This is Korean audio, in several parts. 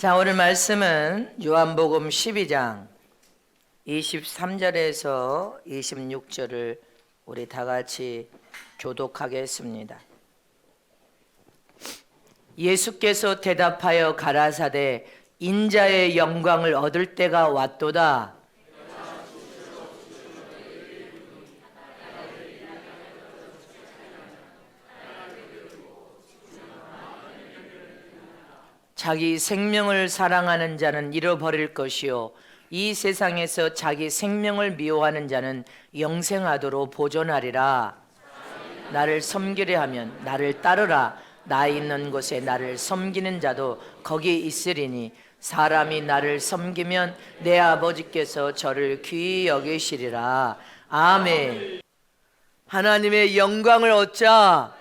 자, 오늘 말씀은 요한복음 12장 23절에서 26절을 우리 다 같이 교독하겠습니다. 예수께서 대답하여 가라사대 인자의 영광을 얻을 때가 왔도다. 자기 생명을 사랑하는 자는 잃어버릴 것이요 이 세상에서 자기 생명을 미워하는 자는 영생하도록 보존하리라. 나를 섬기려 하면 나를 따르라. 나 있는 곳에 나를 섬기는 자도 거기 있으리니 사람이 나를 섬기면 내 아버지께서 저를 귀히 여기시리라. 아멘. 하나님의 영광을 얻자.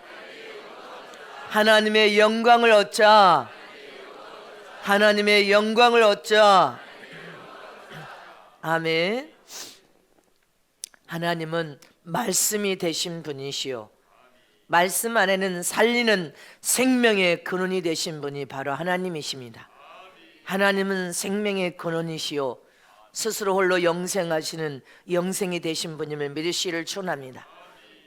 하나님의 영광을 얻자. 하나님의 영광을 얻자. 아멘. 하나님은 말씀이 되신 분이시요 말씀 안에는 살리는 생명의 근원이 되신 분이 바로 하나님이십니다. 하나님은 생명의 근원이시요 스스로 홀로 영생하시는 영생이 되신 분임을 믿으시기를 축원합니다.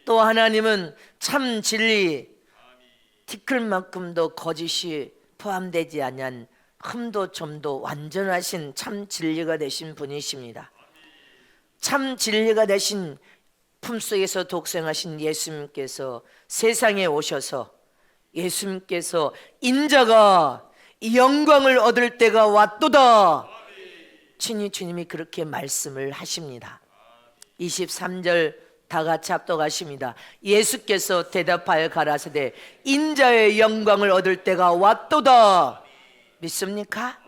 또 하나님은 참 진리 티끌만큼도 거짓이 포함되지 않은 흠도 점도 완전하신 참 진리가 되신 분이십니다. 참 진리가 되신 품속에서 독생하신 예수님께서 세상에 오셔서 예수님께서 인자가 영광을 얻을 때가 왔도다. 친히 주님이 그렇게 말씀을 하십니다. 23절 다 같이 합독하십니다. 예수께서 대답하여 가라사대 인자의 영광을 얻을 때가 왔도다. 믿습니까?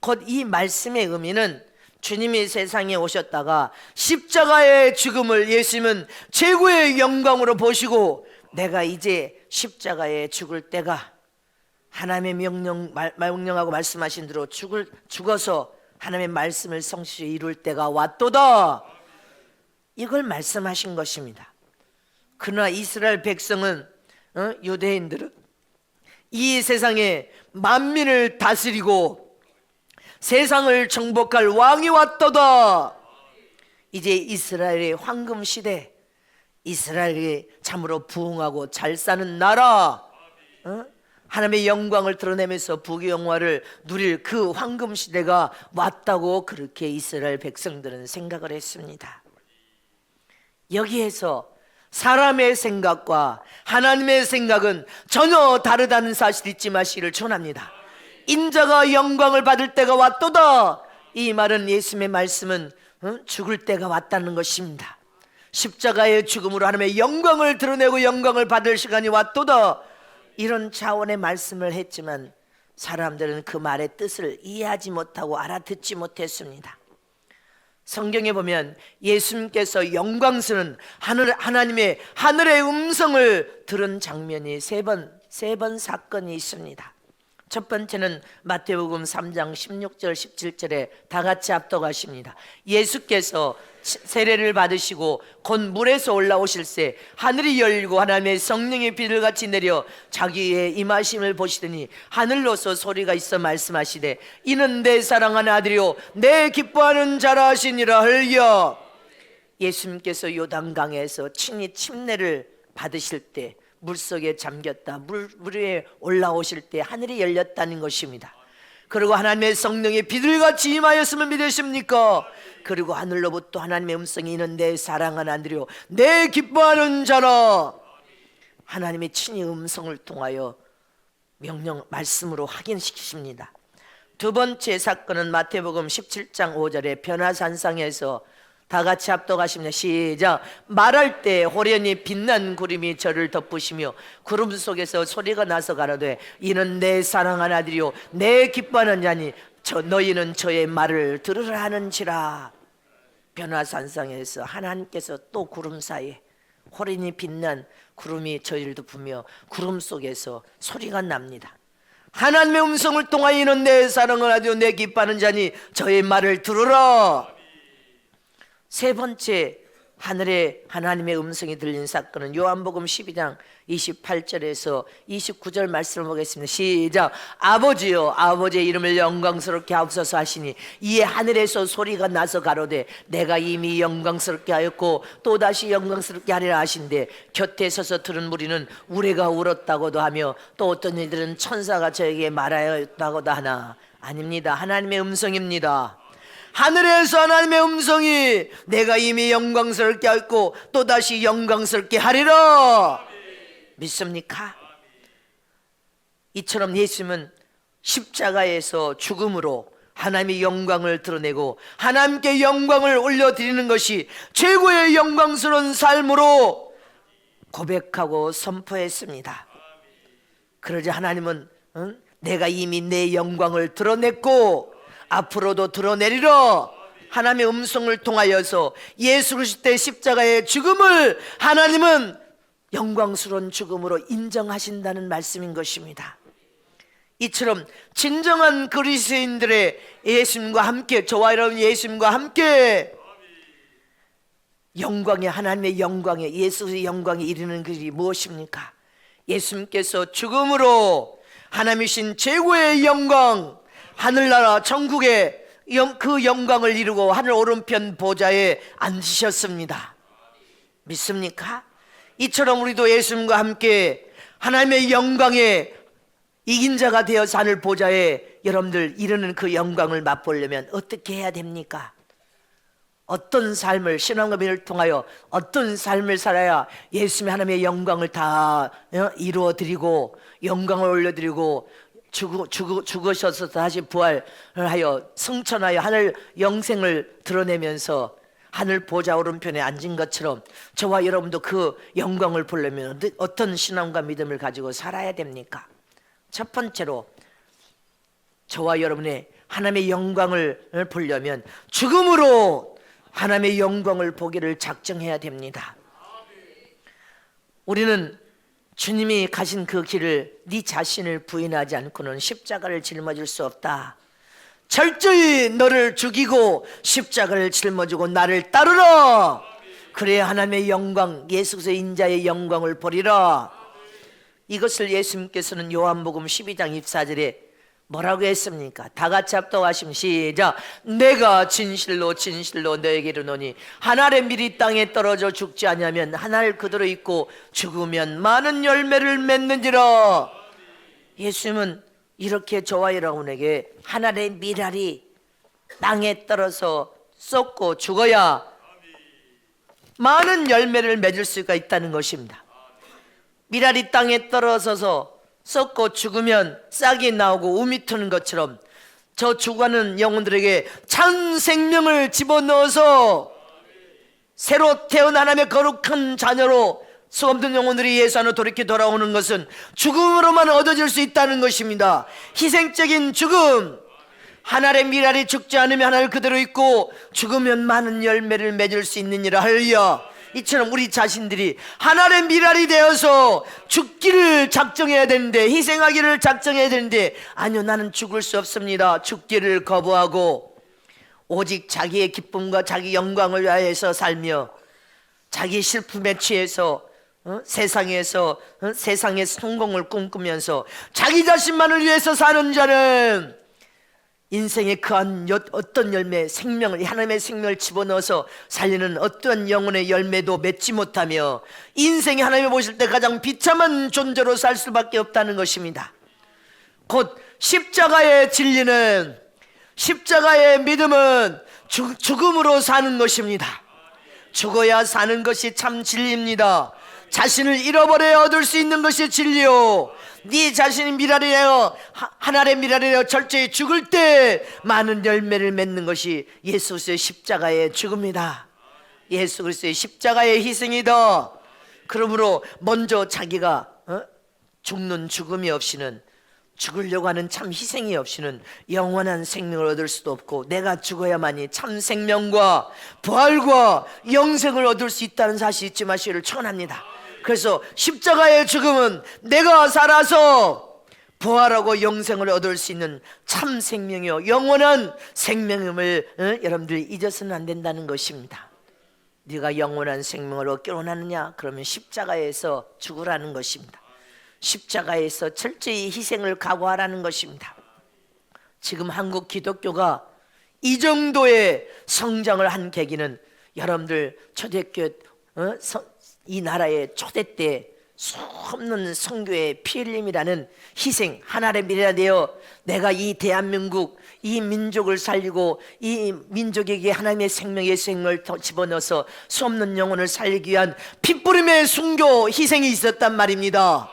곧 이 말씀의 의미는 주님이 세상에 오셨다가 십자가의 죽음을 예수님은 최고의 영광으로 보시고 내가 이제 십자가에 죽을 때가 하나님의 명령하고 말씀하신 대로 죽어서 하나님의 말씀을 성취에 이룰 때가 왔도다. 이걸 말씀하신 것입니다. 그러나 이스라엘 백성은 유대인들은 이 세상에 만민을 다스리고 세상을 정복할 왕이 왔도다. 이제 이스라엘의 황금 시대, 이스라엘이 참으로 부흥하고 잘 사는 나라, 하나님의 영광을 드러내면서 부귀영화를 누릴 그 황금 시대가 왔다고 그렇게 이스라엘 백성들은 생각을 했습니다. 여기에서 사람의 생각과 하나님의 생각은 전혀 다르다는 사실 잊지 마시기를 축원합니다. 인자가 영광을 받을 때가 왔도다. 이 말은 예수님의 말씀은 죽을 때가 왔다는 것입니다. 십자가의 죽음으로 하나님의 영광을 드러내고 영광을 받을 시간이 왔도다. 이런 차원의 말씀을 했지만 사람들은 그 말의 뜻을 이해하지 못하고 알아듣지 못했습니다. 성경에 보면 예수님께서 영광스러운 하나님의 하늘의 음성을 들은 장면이 세 번 사건이 있습니다. 첫 번째는 마태복음 3장 16절 17절에 다 같이 합독하십니다. 예수께서 세례를 받으시고 곧 물에서 올라오실새 하늘이 열리고 하나님의 성령의 비둘같이 내려 자기의 임하심을 보시더니 하늘로서 소리가 있어 말씀하시되 이는 내 사랑하는 아들이요 내 기뻐하는 자라 하시니라. 할렐루야. 예수님께서 요단강에서 친히 침례를 받으실 때 물속에 잠겼다 물 위에 올라오실 때 하늘이 열렸다는 것입니다. 그리고 하나님의 성령이 비둘같이 임하였음을 믿으십니까? 그리고 하늘로부터 하나님의 음성이 있는 내 사랑하는 아들이요 내 기뻐하는 자라. 하나님의 친히 음성을 통하여 명령 말씀으로 확인시키십니다. 두 번째 사건은 마태복음 17장 5절에 변화산상에서 다 같이 합독하십니다. 시작. 말할 때 호련히 빛난 구름이 저를 덮으시며 구름 속에서 소리가 나서 가라되 이는 내 사랑한 아들이요 내 기뻐하는 자니 너희는 저의 말을 들으라 하는지라. 변화산상에서 하나님께서 또 구름 사이에 호련히 빛난 구름이 저희를 덮으며 구름 속에서 소리가 납니다. 하나님의 음성을 통하여 이는 내 사랑한 아들이요 내 기뻐하는 자니 저의 말을 들으라. 세 번째 하늘에 하나님의 음성이 들린 사건은 요한복음 12장 28절에서 29절 말씀을 보겠습니다. 시작. 아버지여, 아버지의 이름을 영광스럽게 하옵소서 하시니 이에 하늘에서 소리가 나서 가로되 내가 이미 영광스럽게 하였고 또다시 영광스럽게 하리라 하신대 곁에 서서 들은 무리는 우레가 울었다고도 하며 또 어떤 이들은 천사가 저에게 말하였다고도 하나. 아닙니다. 하나님의 음성입니다. 하늘에서 하나님의 음성이 내가 이미 영광스럽게 하였고 또다시 영광스럽게 하리라. 믿습니까? 이처럼 예수님은 십자가에서 죽음으로 하나님의 영광을 드러내고 하나님께 영광을 올려드리는 것이 최고의 영광스러운 삶으로 고백하고 선포했습니다. 그러자 하나님은 내가 이미 내 영광을 드러냈고 앞으로도 드러내리라. 하나님의 음성을 통하여서 예수 그리스도의 십자가의 죽음을 하나님은 영광스러운 죽음으로 인정하신다는 말씀인 것입니다. 이처럼 진정한 그리스도인들의 예수님과 함께, 저와 여러분 예수님과 함께 영광에, 하나님의 영광에, 예수의 영광에 이르는 것이 무엇입니까? 예수님께서 죽음으로 하나님이신 최고의 영광, 하늘나라 천국의 그 영광을 이루고 하늘 오른편 보좌에 앉으셨습니다. 믿습니까? 이처럼 우리도 예수님과 함께 하나님의 영광에 이긴 자가 되어서 하늘 보좌에 여러분들 이르는 그 영광을 맛보려면 어떻게 해야 됩니까? 어떤 삶을, 신앙과 믿음을 통하여 어떤 삶을 살아야 예수님의 하나님의 영광을 다 이루어드리고 영광을 올려드리고 죽으셔서 다시 부활하여 승천하여 하늘 영생을 드러내면서 하늘 보좌 오른편에 앉은 것처럼 저와 여러분도 그 영광을 보려면 어떤 신앙과 믿음을 가지고 살아야 됩니까? 첫 번째로 저와 여러분의 하나님의 영광을 보려면 죽음으로 하나님의 영광을 보기를 작정해야 됩니다. 우리는 주님이 가신 그 길을 네 자신을 부인하지 않고는 십자가를 짊어질 수 없다. 철저히 너를 죽이고 십자가를 짊어지고 나를 따르라. 그래야 하나님의 영광, 예수 그리스도의 인자의 영광을 보리라. 이것을 예수님께서는 요한복음 12장 24절에 뭐라고 했습니까? 다 같이 합독하시면 시작. 내가 진실로 진실로 너에게 이르노니 한 알의 밀이 땅에 떨어져 죽지 아니하면 한 알 그대로 있고 죽으면 많은 열매를 맺는지라. 예수님은 이렇게 저와 여러분에게 한 알의 밀알이 땅에 떨어져 썩고 죽어야 많은 열매를 맺을 수가 있다는 것입니다. 밀알이 땅에 떨어져서 썩고 죽으면 싹이 나오고 우미 트는 것처럼 저 죽어가는 영혼들에게 참 생명을 집어넣어서 새로 태어난 하나님의 거룩한 자녀로 수없는 영혼들이 예수 안으로 돌이켜 돌아오는 것은 죽음으로만 얻어질 수 있다는 것입니다. 희생적인 죽음. 한 알의 밀알이 죽지 않으면 한 알 그대로 있고 죽으면 많은 열매를 맺을 수 있느니라. 할렐루야. 이처럼 우리 자신들이 하나의 밀알이 되어서 죽기를 작정해야 되는데, 희생하기를 작정해야 되는데, 아니요, 나는 죽을 수 없습니다. 죽기를 거부하고 오직 자기의 기쁨과 자기 영광을 위하여서 살며 자기 슬픔에 취해서 세상에서 세상의 성공을 꿈꾸면서 자기 자신만을 위해서 사는 자는 인생의 그한 어떤 열매, 생명을, 하나님의 생명을 집어넣어서 살리는 어떠한 영혼의 열매도 맺지 못하며 인생이 하나님이 보실 때 가장 비참한 존재로 살 수밖에 없다는 것입니다. 곧 십자가의 진리는, 십자가의 믿음은 죽음으로 사는 것입니다. 죽어야 사는 것이 참 진리입니다. 자신을 잃어버려야 얻을 수 있는 것이 진리요, 네 자신이 밀알이에요, 한 알의 밀알이에요, 철저히 죽을 때 많은 열매를 맺는 것이 예수 그리스도의 십자가의 죽음이다. 예수 그리스도의 십자가의 희생이다. 그러므로 먼저 자기가 죽는 죽음이 없이는, 죽으려고 하는 참 희생이 없이는 영원한 생명을 얻을 수도 없고, 내가 죽어야만이 참 생명과 부활과 영생을 얻을 수 있다는 사실 잊지 마시기를 축원합니다. 그래서 십자가의 죽음은 내가 살아서 부활하고 영생을 얻을 수 있는 참 생명이요 영원한 생명임을 여러분들이 잊어서는 안 된다는 것입니다. 네가 영원한 생명을 얻기를 원하느냐? 그러면 십자가에서 죽으라는 것입니다. 십자가에서 철저히 희생을 각오하라는 것입니다. 지금 한국 기독교가 이 정도의 성장을 한 계기는 여러분들 초대교회 이 나라의 초대 때 수없는 선교의 피 흘림이라는 희생, 하나의 미래가 되어 내가 이 대한민국 이 민족을 살리고 이 민족에게 하나님의 생명의 생명을 더 집어넣어서 수없는 영혼을 살리기 위한 핏부림의 순교 희생이 있었단 말입니다.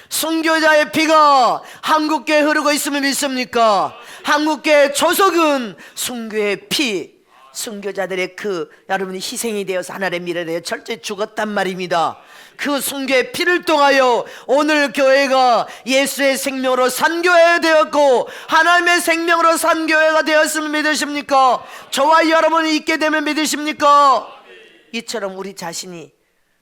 순교자의 피가 한국교회에 흐르고 있음을 믿습니까? 한국교회 조석은 순교의 피, 순교자들의 여러분이 희생이 되어서 하나의 미래에 철저히 죽었단 말입니다. 그 순교의 피를 통하여 오늘 교회가 예수의 생명으로 산 교회가 되었고 하나님의 생명으로 산 교회가 되었음을 믿으십니까? 저와 여러분이 있게 되면 믿으십니까? 이처럼 우리 자신이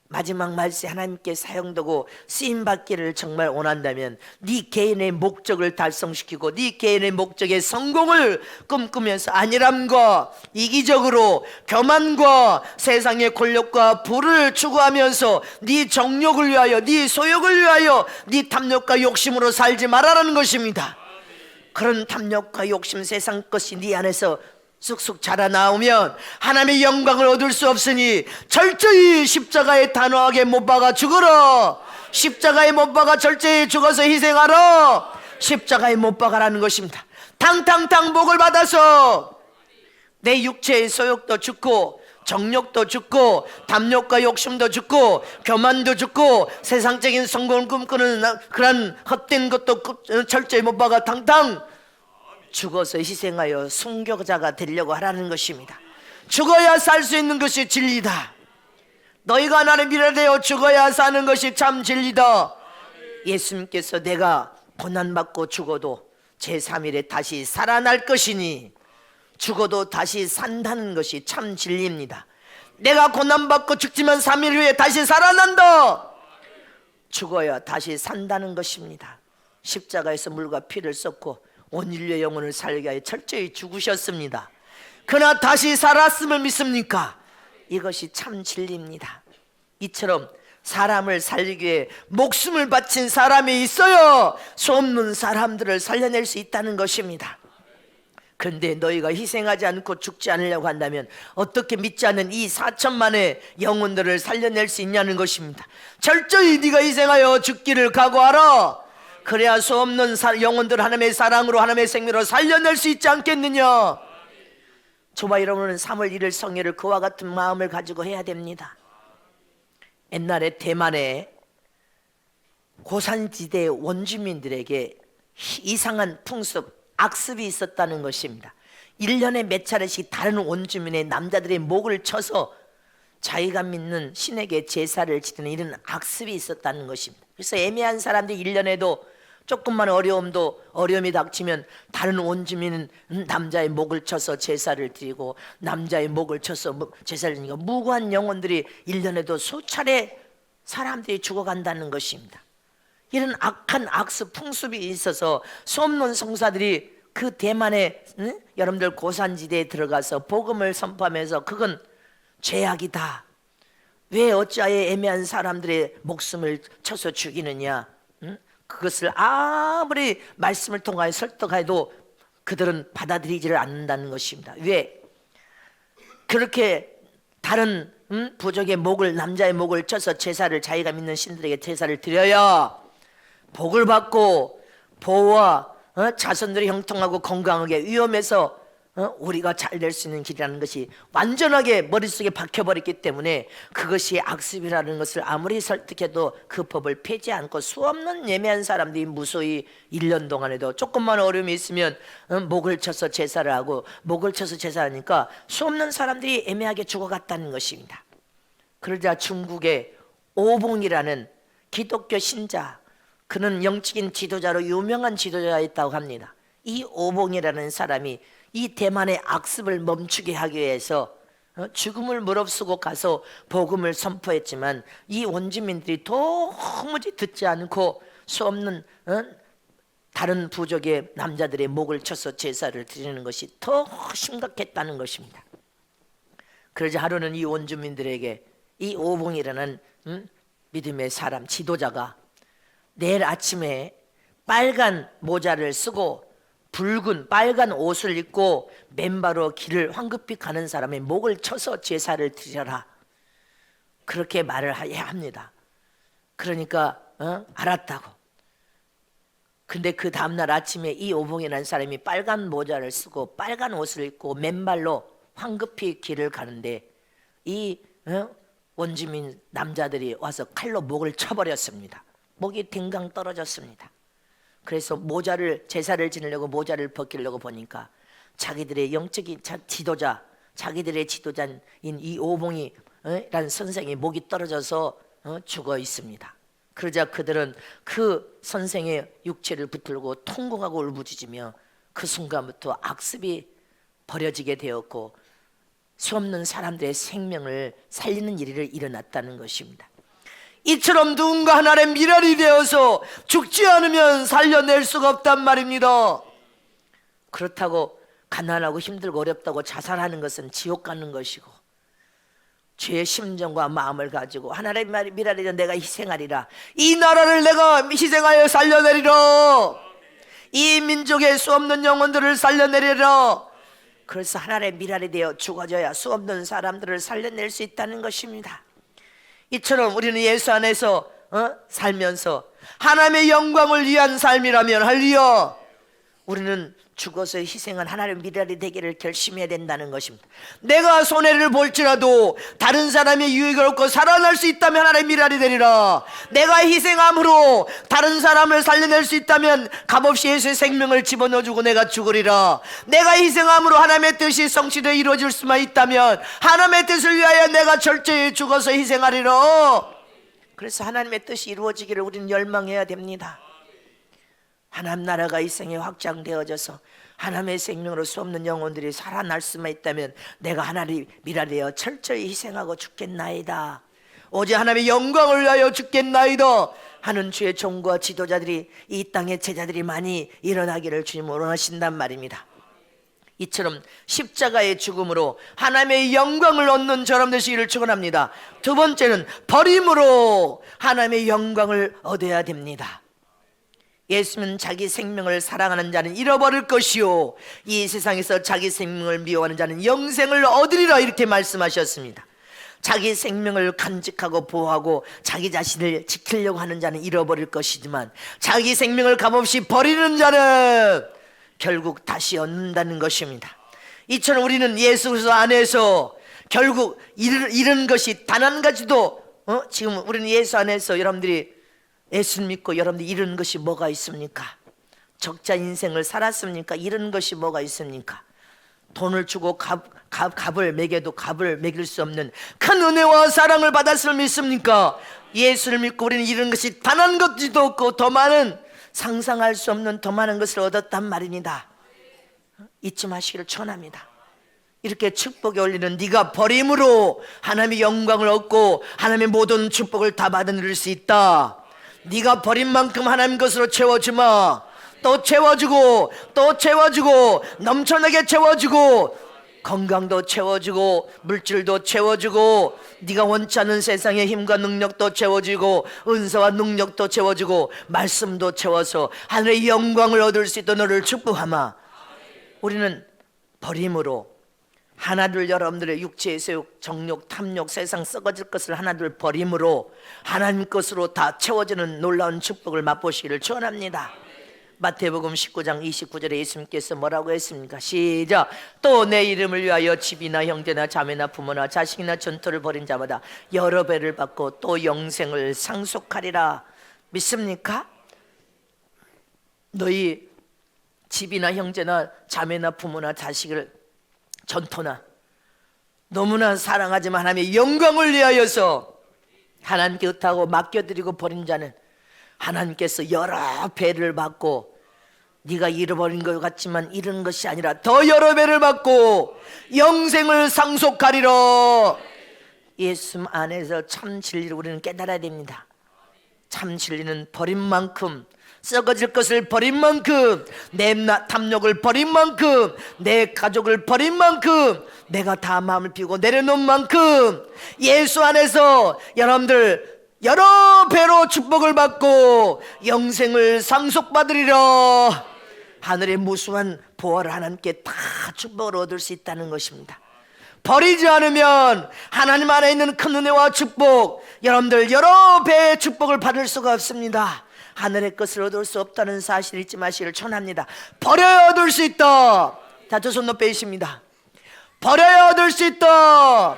마지막 말세 하나님께 사용되고 쓰임받기를 정말 원한다면 네 개인의 목적을 달성시키고 네 개인의 목적의 성공을 꿈꾸면서 안일함과 이기적으로 교만과 세상의 권력과 부를 추구하면서 네 정욕을 위하여 네 소욕을 위하여 네 탐욕과 욕심으로 살지 말아라는 것입니다. 그런 탐욕과 욕심 세상 것이 네 안에서 쑥쑥 자라나오면 하나님의 영광을 얻을 수 없으니 철저히 십자가에 단호하게 못 박아 죽어라. 십자가에 못 박아 철저히 죽어서 희생하라. 십자가에 못 박아라는 것입니다. 탕탕탕 복을 받아서 내 육체의 소욕도 죽고 정욕도 죽고 탐욕과 욕심도 죽고 교만도 죽고 세상적인 성공을 꿈꾸는 그런 헛된 것도 철저히 못 박아 탕탕 죽어서 희생하여 순교자가 되려고 하라는 것입니다. 죽어야 살 수 있는 것이 진리다. 너희가 나를 믿으되어 죽어야 사는 것이 참 진리다. 예수님께서 내가 고난받고 죽어도 제3일에 다시 살아날 것이니 죽어도 다시 산다는 것이 참 진리입니다. 내가 고난받고 죽지만 3일 후에 다시 살아난다. 죽어야 다시 산다는 것입니다. 십자가에서 물과 피를 쏟고 온 인류의 영혼을 살게 하여 철저히 죽으셨습니다. 그러나 다시 살았음을 믿습니까? 이것이 참 진리입니다. 이처럼 사람을 살리기 위해 목숨을 바친 사람이 있어야 수없는 사람들을 살려낼 수 있다는 것입니다. 그런데 너희가 희생하지 않고 죽지 않으려고 한다면 어떻게 믿지 않는 이 4천만의 영혼들을 살려낼 수 있냐는 것입니다. 철저히 네가 희생하여 죽기를 각오하라. 그래야 수없는 영혼들 하나님의 사랑으로 하나님의 생명으로 살려낼 수 있지 않겠느냐. 저와 여러분은 3월 1일 성회를 그와 같은 마음을 가지고 해야 됩니다. 옛날에 대만의 고산지대 원주민들에게 이상한 풍습, 악습이 있었다는 것입니다. 1년에 몇 차례씩 다른 원주민의 남자들의 목을 쳐서 자기가 믿는 신에게 제사를 지르는 이런 악습이 있었다는 것입니다. 그래서 애매한 사람들이 1년에도 조금만 어려움이 닥치면 다른 원주민은 남자의 목을 쳐서 제사를 드리고 남자의 목을 쳐서 제사를 드리니까 무고한 영혼들이 1년에도 수차례 사람들이 죽어간다는 것입니다. 이런 악한 악습 풍습이 있어서 수없는 성사들이 그 대만의 여러분들 고산지대에 들어가서 복음을 선포하면서 그건 죄악이다. 왜 어찌하여 애매한 사람들의 목숨을 쳐서 죽이느냐. 그것을 아무리 말씀을 통하여 설득해도 그들은 받아들이지를 않는다는 것입니다. 왜? 그렇게 다른 부족의 목을 남자의 목을 쳐서 제사를 자기가 믿는 신들에게 제사를 드려야 복을 받고 보호와 자손들이 형통하고 건강하게 위험해서 우리가 잘 될 수 있는 길이라는 것이 완전하게 머릿속에 박혀버렸기 때문에 그것이 악습이라는 것을 아무리 설득해도 그 법을 폐지 않고 수없는 예매한 사람들이 무소히 1년 동안에도 조금만 어려움이 있으면 목을 쳐서 제사를 하고 목을 쳐서 제사하니까 수없는 사람들이 애매하게 죽어갔다는 것입니다. 그러자 중국의 오봉이라는 기독교 신자, 그는 영적인 지도자로 유명한 지도자였다고 합니다. 이 오봉이라는 사람이 이 대만의 악습을 멈추게 하기 위해서 죽음을 무릅쓰고 가서 복음을 선포했지만 이 원주민들이 도무지 듣지 않고 수없는 다른 부족의 남자들의 목을 쳐서 제사를 드리는 것이 더 심각했다는 것입니다. 그러자 하루는 이 원주민들에게 이 오봉이라는 믿음의 사람 지도자가 내일 아침에 빨간 모자를 쓰고 붉은 빨간 옷을 입고 맨발로 길을 황급히 가는 사람의 목을 쳐서 제사를 드려라, 그렇게 말을 해야 합니다. 그러니까 알았다고. 근데 그 다음날 아침에 이 오봉이라는 사람이 빨간 모자를 쓰고 빨간 옷을 입고 맨발로 황급히 길을 가는데 이 원주민 남자들이 와서 칼로 목을 쳐버렸습니다. 목이 딩강 떨어졌습니다. 그래서 제사를 지내려고 모자를 벗기려고 보니까 자기들의 영적인 지도자, 자기들의 지도자인 이 오봉이라는 선생의 목이 떨어져서 죽어 있습니다. 그러자 그들은 그 선생의 육체를 붙들고 통곡하고 울부짖으며 그 순간부터 악습이 벌어지게 되었고 수없는 사람들의 생명을 살리는 일이 일어났다는 것입니다. 이처럼 누군가 하나의 미랄이 되어서 죽지 않으면 살려낼 수가 없단 말입니다. 그렇다고 가난하고 힘들고 어렵다고 자살하는 것은 지옥 가는 것이고, 죄의 심정과 마음을 가지고 하나의 미랄이 되어 내가 희생하리라, 이 나라를 내가 희생하여 살려내리라, 이 민족의 수없는 영혼들을 살려내리라, 그래서 하나의 미랄이 되어 죽어져야 수없는 사람들을 살려낼 수 있다는 것입니다. 이처럼 우리는 예수 안에서 살면서 하나님의 영광을 위한 삶이라면 할리야, 우리는 죽어서 희생한 하나님의 미랄이 되기를 결심해야 된다는 것입니다. 내가 손해를 볼지라도 다른 사람의 유익을 얻고 살아날 수 있다면 하나님의 미랄이 되리라. 내가 희생함으로 다른 사람을 살려낼 수 있다면 값없이 예수의 생명을 집어넣어주고 내가 죽으리라. 내가 희생함으로 하나님의 뜻이 성취되어 이루어질 수만 있다면 하나님의 뜻을 위하여 내가 철저히 죽어서 희생하리라. 그래서 하나님의 뜻이 이루어지기를 우리는 열망해야 됩니다. 하나님 나라가 이 생에 확장되어져서 하나님의 생명으로 수없는 영혼들이 살아날 수만 있다면 내가 하나님 미랄되어 철저히 희생하고 죽겠나이다, 오직 하나님의 영광을 위하여 죽겠나이다 하는 주의 종과 지도자들이, 이 땅의 제자들이 많이 일어나기를 주님 원하신단 말입니다. 이처럼 십자가의 죽음으로 하나님의 영광을 얻는 저람 되시기를 축원합니다. 두 번째는 버림으로 하나님의 영광을 얻어야 됩니다. 예수는 자기 생명을 사랑하는 자는 잃어버릴 것이요, 이 세상에서 자기 생명을 미워하는 자는 영생을 얻으리라, 이렇게 말씀하셨습니다. 자기 생명을 간직하고 보호하고 자기 자신을 지키려고 하는 자는 잃어버릴 것이지만 자기 생명을 값없이 버리는 자는 결국 다시 얻는다는 것입니다. 이처럼 우리는 예수 그리스도 안에서 결국 잃은 것이 단 한 가지도 지금 우리는 예수 안에서 여러분들이 예수 믿고 여러분들 잃은 것이 뭐가 있습니까? 적자 인생을 살았습니까? 잃은 것이 뭐가 있습니까? 돈을 주고 값을 매겨도 값을 매길 수 없는 큰 은혜와 사랑을 받았을 믿습니까? 예수를 믿고 우리는 잃은 것이 단 한 것도 없고 더 많은, 상상할 수 없는 더 많은 것을 얻었단 말입니다. 잊지 마시기를 축원합니다. 이렇게 축복에 올리는 네가 버림으로 하나님의 영광을 얻고 하나님의 모든 축복을 다 받아들일 수 있다. 네가 버린 만큼 하나님 것으로 채워주마. 또 채워주고 또 채워주고 넘쳐나게 채워주고 건강도 채워주고 물질도 채워주고 네가 원치 않는 세상의 힘과 능력도 채워주고 은사와 능력도 채워주고 말씀도 채워서 하늘의 영광을 얻을 수 있도록 너를 축복하마. 우리는 버림으로 하나둘 여러분들의 육체의 세욕, 정욕, 탐욕, 세상 썩어질 것을 하나둘 버림으로 하나님 것으로 다 채워지는 놀라운 축복을 맛보시기를 축원합니다. 마태복음 19장 29절에 예수님께서 뭐라고 했습니까? 시작. 또 내 이름을 위하여 집이나 형제나 자매나 부모나 자식이나 전토를 벌인 자마다 여러 배를 받고 또 영생을 상속하리라. 믿습니까? 너희 집이나 형제나 자매나 부모나 자식을 전토나 너무나 사랑하지만 하나님의 영광을 위하여서 하나님께 의탁하고 맡겨드리고 버린 자는 하나님께서 여러 배를 받고, 네가 잃어버린 것 같지만 잃은 것이 아니라 더 여러 배를 받고 영생을 상속하리라. 예수 안에서 참 진리를 우리는 깨달아야 됩니다. 참 진리는 버린 만큼 썩어질 것을 버린 만큼, 내 탐욕을 버린 만큼, 내 가족을 버린 만큼, 내가 다 마음을 비우고 내려놓은 만큼 예수 안에서 여러분들 여러 배로 축복을 받고 영생을 상속받으리라. 하늘의 무수한 보화를 하나님께 다 축복을 얻을 수 있다는 것입니다. 버리지 않으면 하나님 안에 있는 큰 은혜와 축복, 여러분들 여러 배의 축복을 받을 수가 없습니다. 하늘의 것을 얻을 수 없다는 사실을 잊지 마시기를 전합니다. 버려야 얻을 수 있다. 자, 두 손 높여 있습니다. 버려야 얻을 수 있다.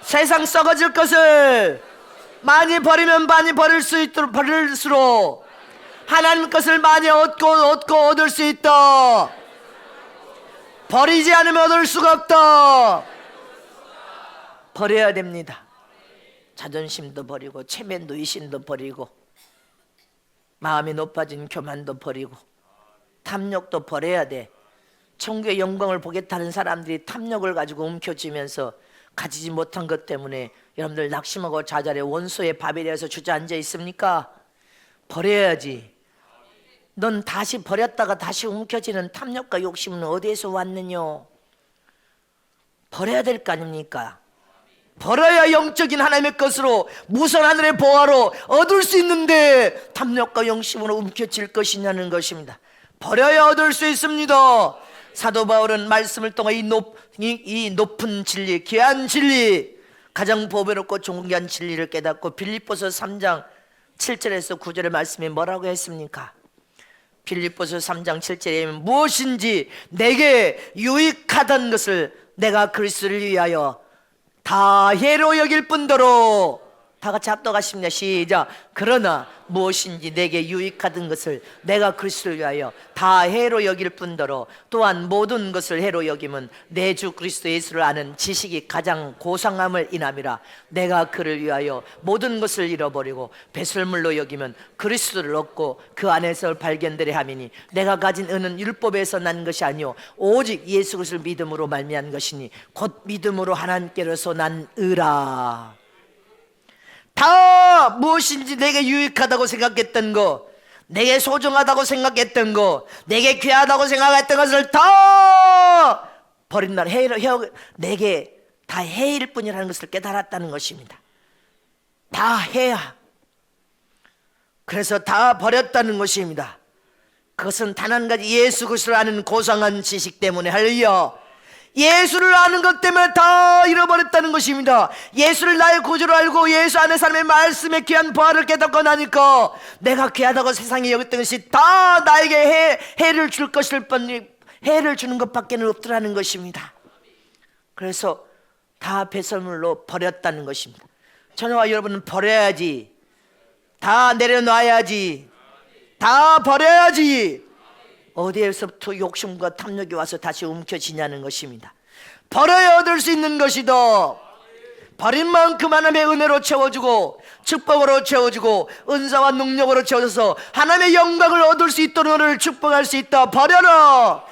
세상 썩어질 것을 많이 버리면 많이 버릴 수 있도록 버릴수록 하나님 것을 많이 얻고 얻을 수 있다. 버리지 않으면 얻을 수가 없다. 버려야 됩니다. 자존심도 버리고 체면도 의심도 버리고 마음이 높아진 교만도 버리고 탐욕도 버려야 돼. 천국의 영광을 보겠다는 사람들이 탐욕을 가지고 움켜쥐면서 가지지 못한 것 때문에 여러분들 낙심하고 좌절해 원수의 밥에 대해서 주저앉아 있습니까? 버려야지. 넌 다시 버렸다가 다시 움켜쥐는 탐욕과 욕심은 어디에서 왔느냐? 버려야 될 거 아닙니까? 버려야 영적인 하나님의 것으로 무선 하늘의 보화로 얻을 수 있는데 탐욕과 욕심으로 움켜쥘 것이냐는 것입니다. 버려야 얻을 수 있습니다. 사도 바울은 말씀을 통해 이 높은 진리, 귀한 진리, 가장 보배롭고 존귀한 진리를 깨닫고 빌립보서 3장 7절에서 9절의 말씀이 뭐라고 했습니까? 빌립보서 3장 7절에 무엇인지 내게 유익하던 것을 내가 그리스도를 위하여 다 해로 여길 뿐더러, 다 같이 합독하십니다. 시작. 그러나 무엇인지 내게 유익하던 것을 내가 그리스도를 위하여 다 해로 여길 뿐더러 또한 모든 것을 해로 여김은 내 주 그리스도 예수를 아는 지식이 가장 고상함을 인함이라. 내가 그를 위하여 모든 것을 잃어버리고 배설물로 여기면 그리스도를 얻고 그 안에서 발견되려 함이니 내가 가진 은은 율법에서 난 것이 아니요 오직 예수 그리스도를 믿음으로 말미암은 것이니 곧 믿음으로 하나님께로서 난 의라. 다 무엇인지 내게 유익하다고 생각했던 거, 내게 소중하다고 생각했던 거, 내게 귀하다고 생각했던 것을 다 버린 날 내게 다 해일 뿐이라는 것을 깨달았다는 것입니다. 다 해야. 그래서 다 버렸다는 것입니다. 그것은 단 한 가지 예수 그리스도를 아는 고상한 지식 때문에. 할렐루야. 예수를 아는 것 때문에 다 잃어버렸다는 것입니다. 예수를 나의 구주로 알고 예수 안에 사람의 말씀에 귀한 보화를 깨닫고 나니까 내가 귀하다고 세상에 여겼던 것이 다 나에게 해를 줄 것일 뿐, 해를 주는 것밖에는 없더라는 것입니다. 그래서 다 배설물로 버렸다는 것입니다. 저와 여러분은 버려야지. 다 내려놔야지. 다 버려야지. 어디에서부터 욕심과 탐욕이 와서 다시 움켜쥐냐는 것입니다. 버려야 얻을 수 있는 것이다. 버린 만큼 하나님의 은혜로 채워주고 축복으로 채워주고 은사와 능력으로 채워져서 하나님의 영광을 얻을 수 있도록 너를 축복할 수 있다. 버려라.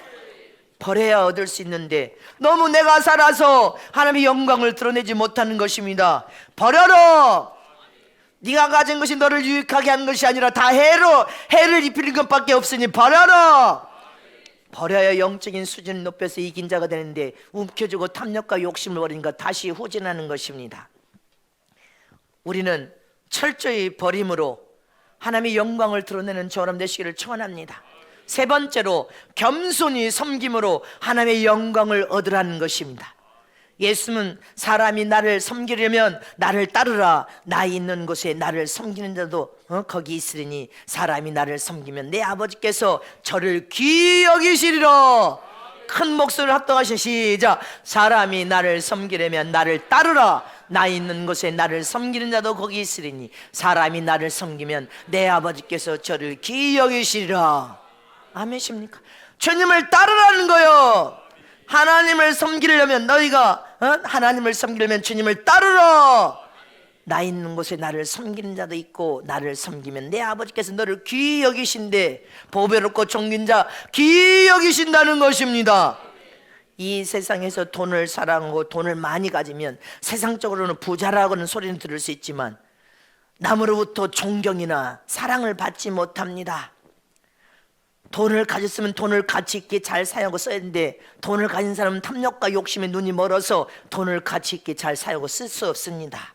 버려야 얻을 수 있는데 너무 내가 살아서 하나님의 영광을 드러내지 못하는 것입니다. 버려라. 네가 가진 것이 너를 유익하게 하는 것이 아니라 다 해를 입히는 것밖에 없으니 버려라. 버려야 영적인 수준을 높여서 이긴 자가 되는데 움켜쥐고 탐욕과 욕심을 버리니까 다시 후진하는 것입니다. 우리는 철저히 버림으로 하나님의 영광을 드러내는 저람 되시기를 축원합니다. 세 번째로 겸손히 섬김으로 하나님의 영광을 얻으라는 것입니다. 예수는 사람이 나를 섬기려면 나를 따르라. 나 있는 곳에 나를 섬기는 자도 거기 있으리니 사람이 나를 섬기면 내 아버지께서 저를 귀히 여기시리라. 큰 목소리를 합동하시 시작. 사람이 나를 섬기려면 나를 따르라. 나 있는 곳에 나를 섬기는 자도 거기 있으리니 사람이 나를 섬기면 내 아버지께서 저를 귀히 여기시리라. 아멘십니까? 주님을 따르라는 거요. 하나님을 섬기려면 너희가 하나님을 섬기려면 주님을 따르라. 나 있는 곳에 나를 섬기는 자도 있고 나를 섬기면 내 아버지께서 너를 귀히 여기신데 보배롭고 존귀한 자 귀히 여기신다는 것입니다. 이 세상에서 돈을 사랑하고 돈을 많이 가지면 세상적으로는 부자라고는 소리는 들을 수 있지만 남으로부터 존경이나 사랑을 받지 못합니다. 돈을 가졌으면 돈을 가치 있게 잘 사용하고 써야 되는데, 돈을 가진 사람은 탐욕과 욕심에 눈이 멀어서 돈을 가치 있게 잘 사용하고 쓸 수 없습니다.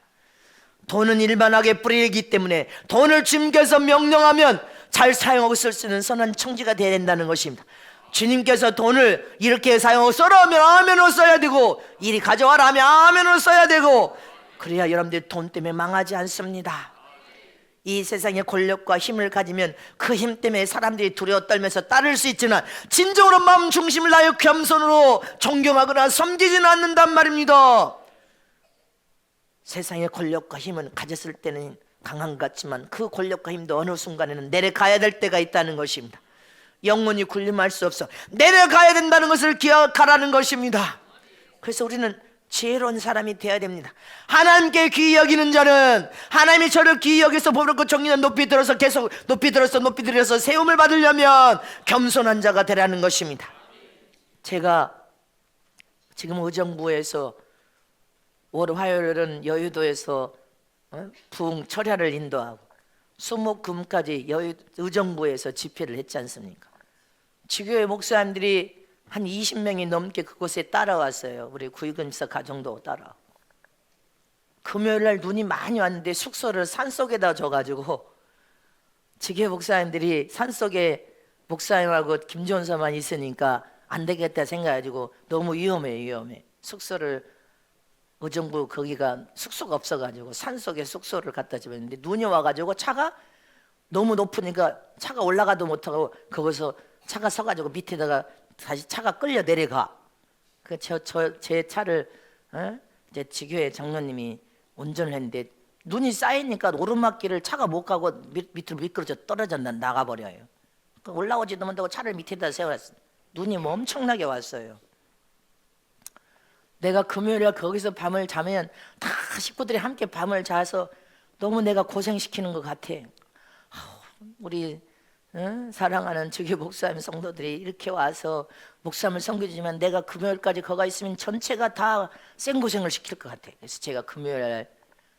돈은 일반하게 뿌리기 때문에 돈을 주님께서 명령하면 잘 사용하고 쓸 수 있는 선한 청지가 되어야 된다는 것입니다. 주님께서 돈을 이렇게 사용하고 써라 하면 아멘으로 써야 되고, 이리 가져와라 하면 아멘으로 써야 되고, 그래야 여러분들 돈 때문에 망하지 않습니다. 이 세상의 권력과 힘을 가지면 그 힘 때문에 사람들이 두려워 떨면서 따를 수 있지만, 진정으로 마음 중심을 다하여 겸손으로 존경하거나 섬기지는 않는단 말입니다. 세상의 권력과 힘은 가졌을 때는 강한 것 같지만 그 권력과 힘도 어느 순간에는 내려가야 될 때가 있다는 것입니다. 영원히 군림할 수 없어 내려가야 된다는 것을 기억하라는 것입니다. 그래서 우리는 지혜로운 사람이 되어야 됩니다. 하나님께 귀히 여기는 자는 하나님이 저를 귀히 여기서 보고 정리는 높이 들어서 계속 높이 들어서 세움을 받으려면 겸손한 자가 되라는 것입니다. 제가 지금 의정부에서 월 화요일은 여의도에서 부흥 철야를 인도하고 수목금까지 의정부에서 집회를 했지 않습니까? 지교회 목사님들이 한 20명이 넘게 그곳에 따라왔어요. 우리 구이근집사 가정도 따라. 금요일날 눈이 많이 왔는데 숙소를 산속에다 줘가지고 지교회 목사님들이 산속에 목사님하고 김전사만 있으니까 안 되겠다 생각해가지고 너무 위험해. 숙소를 의정부 거기가 숙소가 없어가지고 산속에 숙소를 갖다 집었는데 눈이 와가지고 차가 너무 높으니까 차가 올라가도 못하고 거기서 차가 서가지고 밑에다가 다시 차가 끌려 내려가. 제 차를 이제 지교회 장로님이 운전을 했는데 눈이 쌓이니까 오르막길을 차가 못 가고 밑으로 미끄러져 떨어져 나가버려요. 올라오지도 못하고 차를 밑에다 세웠어요. 눈이 뭐 엄청나게 왔어요. 내가 금요일에 거기서 밤을 자면 다 식구들이 함께 밤을 자서 너무 내가 고생시키는 것 같아. 우리 사랑하는 주교 목사님 성도들이 이렇게 와서 목사님을 섬겨주지만 내가 금요일까지 거기 있으면 전체가 다 생고생을 시킬 것 같아. 그래서 제가 금요일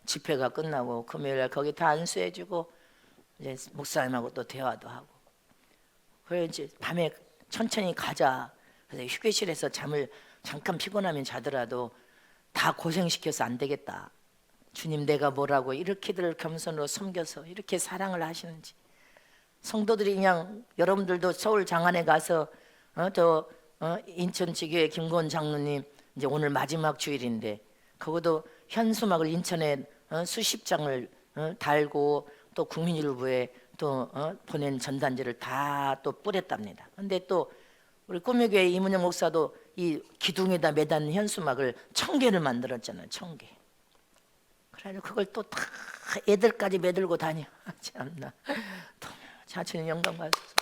집회가 끝나고 금요일 거기 다 안수해주고 이제 목사님하고 또 대화도 하고, 그래 이제 밤에 천천히 가자. 그래서 휴게실에서 잠을 잠깐 피곤하면 자더라도 다 고생시켜서 안 되겠다. 주님 내가 뭐라고 이렇게들 겸손으로 섬겨서 이렇게 사랑을 하시는지. 성도들이 그냥 여러분들도 서울 장안에 가서 인천 지교회 김고은 장로님 이제 오늘 마지막 주일인데 그것도 현수막을 인천에 수십 장을 달고 또 국민일보에 또 보낸 전단지를 다 또 뿌렸답니다. 근데 또 우리 꿈의교회 이문영 목사도 이 기둥에다 매단 현수막을 1000개를 만들었잖아요. 1000개. 그래가지고 그걸 또 다 애들까지 매들고 다녀. 참나. 자신의 영광 받으소서.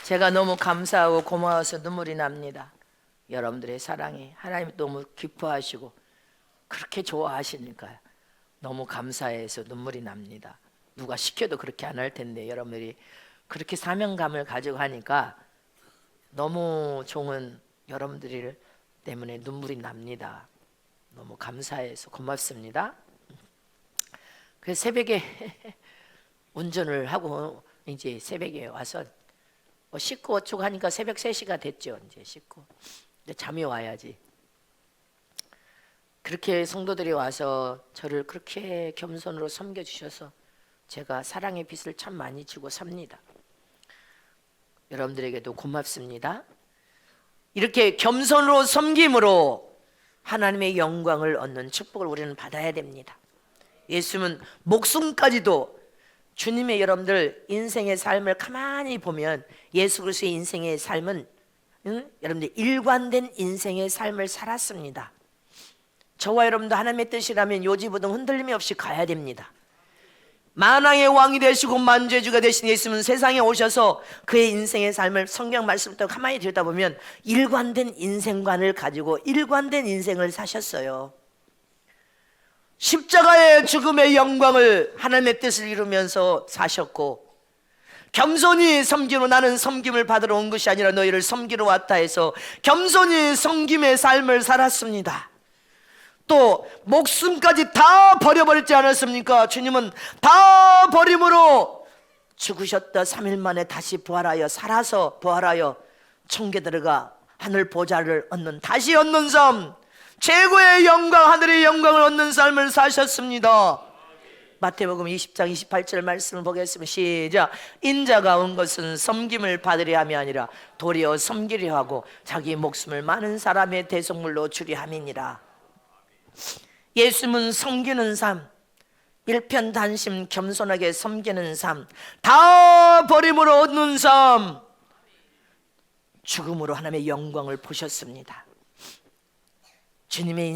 제가 너무 감사하고 고마워서 눈물이 납니다. 여러분들의 사랑이 하나님 너무 기뻐하시고 그렇게 좋아하시니까 너무 감사해서 눈물이 납니다. 누가 시켜도 그렇게 안 할 텐데 여러분들이 그렇게 사명감을 가지고 하니까 너무 좋은 여러분들 때문에 눈물이 납니다. 너무 감사해서 고맙습니다. 그래서 새벽에 운전을 하고 이제 새벽에 와서 씻고 어쩌고 하니까 새벽 3시가 됐죠. 이제 씻고 이제 잠이 와야지. 그렇게 성도들이 와서 저를 그렇게 겸손으로 섬겨주셔서 제가 사랑의 빛을 참 많이 주고 삽니다. 여러분들에게도 고맙습니다. 이렇게 겸손으로 섬김으로 하나님의 영광을 얻는 축복을 우리는 받아야 됩니다. 예수님은 목숨까지도 주님의 여러분들 인생의 삶을 가만히 보면 예수 그리스도의 인생의 삶은 여러분들 일관된 인생의 삶을 살았습니다. 저와 여러분도 하나님의 뜻이라면 요지부동 흔들림이 없이 가야 됩니다. 만왕의 왕이 되시고 만주의 주가 되신 예수님은 세상에 오셔서 그의 인생의 삶을 성경 말씀부터 가만히 들여다보면 일관된 인생관을 가지고 일관된 인생을 사셨어요. 십자가의 죽음의 영광을 하나님의 뜻을 이루면서 사셨고, 겸손히 섬기로 나는 섬김을 받으러 온 것이 아니라 너희를 섬기러 왔다 해서 겸손히 섬김의 삶을 살았습니다. 또 목숨까지 다 버려버렸지 않았습니까? 주님은 다 버림으로 죽으셨다 3일 만에 다시 부활하여 살아서 부활하여 천국에 들어가 하늘 보좌를 얻는, 다시 얻는 삶, 최고의 영광, 하늘의 영광을 얻는 삶을 사셨습니다. 마태복음 20장 28절 말씀을 보겠습니다. 시작. 인자가 온 것은 섬김을 받으려 함이 아니라 도리어 섬기려 하고 자기 목숨을 많은 사람의 대속물로 주려 함이니라. 예수님은 섬기는 삶, 일편단심 겸손하게 섬기는 삶, 다 버림으로 얻는 삶, 죽음으로 하나님의 영광을 보셨습니다. 주님의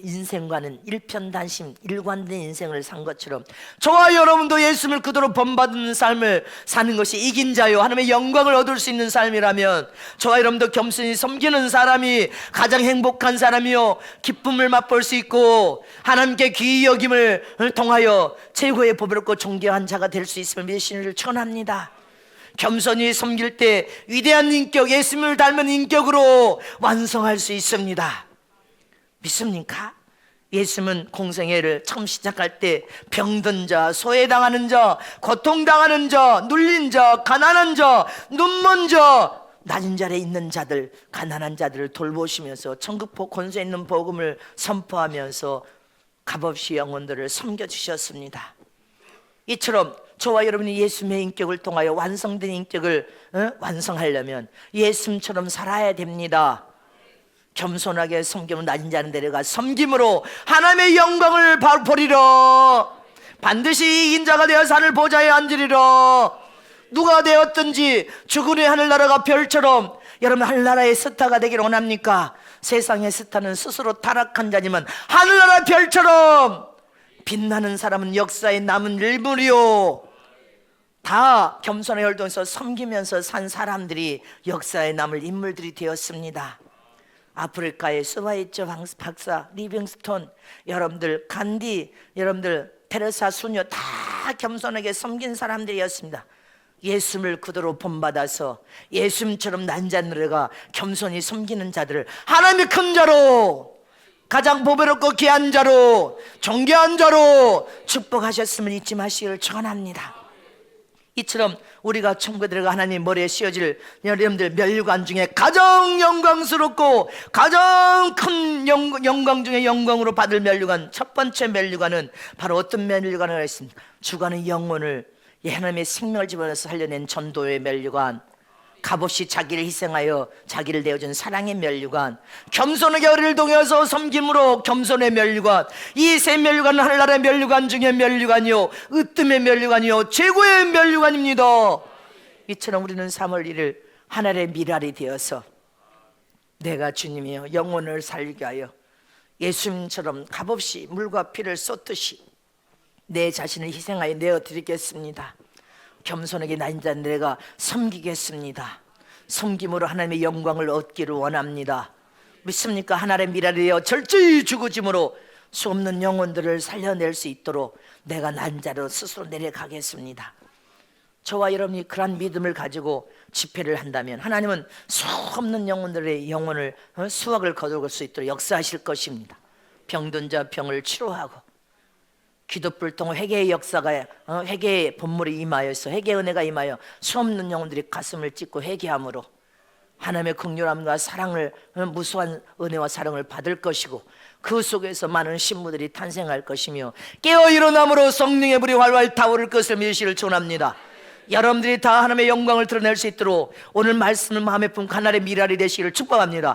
인생과는 일편단심, 일관된 인생을 산 것처럼 저와 여러분도 예수님을 그대로 본받는 삶을 사는 것이 이긴 자요 하나님의 영광을 얻을 수 있는 삶이라면, 저와 여러분도 겸손히 섬기는 사람이 가장 행복한 사람이요 기쁨을 맛볼 수 있고 하나님께 귀히 여김을 통하여 최고의 보배롭고 존귀한 자가 될 수 있음을 믿으시기를 축원합니다. 겸손히 섬길 때 위대한 인격, 예수님을 닮은 인격으로 완성할 수 있습니다. 믿습니까? 예수님은 공생애를 처음 시작할 때 병든 자, 소외당하는 자, 고통당하는 자, 눌린 자, 가난한 자, 눈먼 자, 낮은 자리에 있는 자들, 가난한 자들을 돌보시면서 천국 권세 있는 복음을 선포하면서 값없이 영혼들을 섬겨주셨습니다. 이처럼 저와 여러분이 예수님의 인격을 통하여 완성된 인격을 완성하려면 예수님처럼 살아야 됩니다. 겸손하게 섬기면 낮은 자는 데려가 섬김으로 하나님의 영광을 보리라. 반드시 이긴 자가 되어 산을 보좌에 앉으리라. 누가 되었든지 죽으니 하늘나라가 별처럼, 여러분 하늘나라의 스타가 되기를 원합니까? 세상의 스타는 스스로 타락한 자지만 하늘나라 별처럼 빛나는 사람은 역사에 남은 일물이요. 다 겸손의 활동에서 섬기면서 산 사람들이 역사에 남을 인물들이 되었습니다. 아프리카의 스와이처 박사, 리빙스톤, 여러분들 간디, 여러분들 테레사 수녀 다 겸손하게 섬긴 사람들이었습니다. 예수님을 그대로 본받아서 예수님처럼 난자들과 겸손히 섬기는 자들을 하나님의 큰 자로, 가장 보배롭고 귀한 자로, 존귀한 자로 축복하셨음을 잊지 마시기를 축원합니다. 이처럼 우리가 천국에 들어가 하나님 머리에 씌워질 여러분들 면류관 중에 가장 영광스럽고 가장 큰 영광 중에 영광으로 받을 면류관, 첫 번째 면류관은 바로 어떤 면류관을 했습니까? 주관의 영혼을 하나님의 생명을 집어넣어서 살려낸 전도의 면류관, 값없이 자기를 희생하여 자기를 내어준 사랑의 면류관, 겸손하게 어리를 동여서 섬김으로 겸손의 면류관, 이 세 면류관은 하늘나라의 면류관 중에 면류관이요 으뜸의 면류관이요 최고의 면류관입니다. 이처럼 우리는 3월 1일 하늘의 미랄이 되어서 내가 주님이여 영혼을 살게 하여 예수님처럼 값없이 물과 피를 쏟듯이 내 자신을 희생하여 내어드리겠습니다. 겸손하게 낮은 자 내가 섬기겠습니다. 섬김으로 하나님의 영광을 얻기를 원합니다. 믿습니까? 하늘의 미랄이 되어 철저히 죽어짐으로 수없는 영혼들을 살려낼 수 있도록 내가 낮은 자로 스스로 내려가겠습니다. 저와 여러분이 그런 믿음을 가지고 집회를 한다면 하나님은 수없는 영혼들의 영혼을 수확을 거둘 수 있도록 역사하실 것입니다. 병든 자 병을 치료하고, 기도불 통해 회개의 역사가, 회개의 본물이 임하여서 회개의 은혜가 임하여 수없는 영혼들이 가슴을 찢고 회개함으로 하나님의 긍휼함과 사랑을, 무수한 은혜와 사랑을 받을 것이고, 그 속에서 많은 신부들이 탄생할 것이며 깨어 일어남으로 성령의 불이 활활 타오를 것을 믿으시기를 축원합니다. 여러분들이 다 하나님의 영광을 드러낼 수 있도록 오늘 말씀을 마음에 품고 하늘의 미랄이 되시기를 축복합니다.